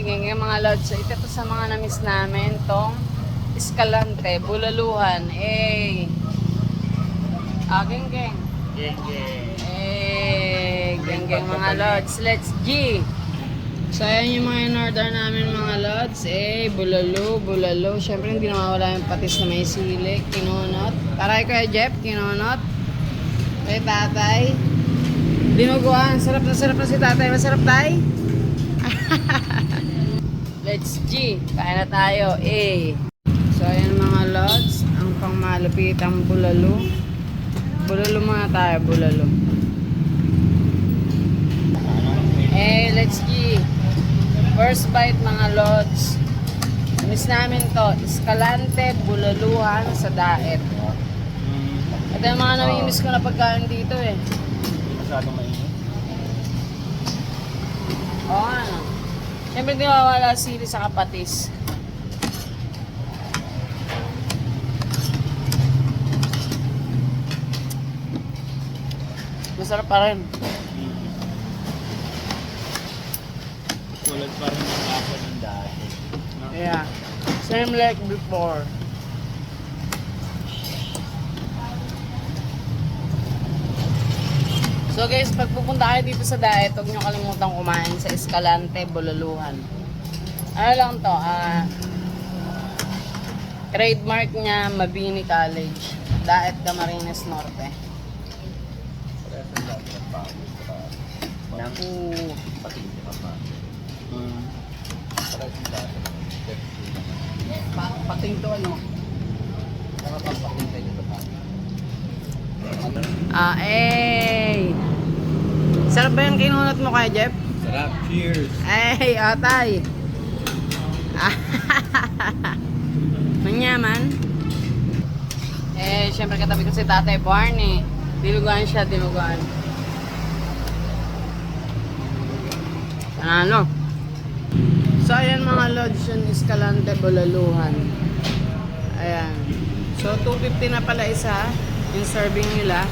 ganyan mga lods. So, ito to sa mga namiss namin. Tong Escalante, Bulaluhan. Geng. Geng. Geng mga lods. Let's G! So, ayan yung mga in-order namin mga lods. Bulalo. Siyempre, hindi nawawala yung patis na may sili. Kinunot. Taray Kuya Jeff, kinunot. Kay tatay. Dinuguan. Sarap na si tatay. Masarap tayo. Let's G. Kain na tayo. So, ayan mga lods. Ang pangmalupitang bulalo. Bulalo mga tayo. Bulalo. Let's G. First bite mga lods. Miss namin to. Escalante, Bulaluhan sa Daet. Ito yung mga namimiss ko na pagkain dito eh. Masyadong mainit. Oo ano. Siyempre di mawala sili sa kapatis. Masarap pa rin. Tulad pa rin ng lasa ng dati. No? Yeah. Same like before. So guys, pag pupunta kayo dito sa Daet, huwag nyo kalimutan kumain sa Escalante, Bulaluhan. Ano lang to, trademark niya, Mabini College. Daet, Camarines Norte. Parehas ang lasa ng pawis. Naku. Pati hindi ka pa. Parehas ang lasa ng Pepsi. Pating to ano? Saka pang pating kayo sa pawis. Sarap ba yung kinunot mo kay Jeff? Sarap! Cheers! Atay! Manyaman? Siyempre katabi ko si Tatay Barney. Diluguan siya, diluguan. Ano? So, ayan mga lods yung Escalante, Bulaluhan. Ayan. So, 250 na pala isa yung serving nila.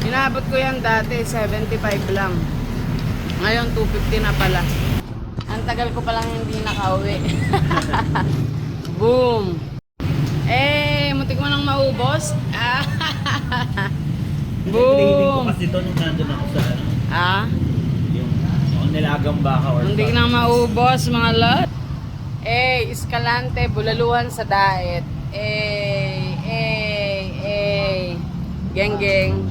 Inabot ko yan dati, 75 lang. Ngayon, 250 na pala. Ang tagal ko palang hindi nakauwi. Boom! Muntik mo nang maubos. Boom! Boom! Kasi doon nung nandun ako sa ano, yung nilagang baka or Muntik nang maubos mga lot. Escalante, Bulaluhan sa Daet. Geng.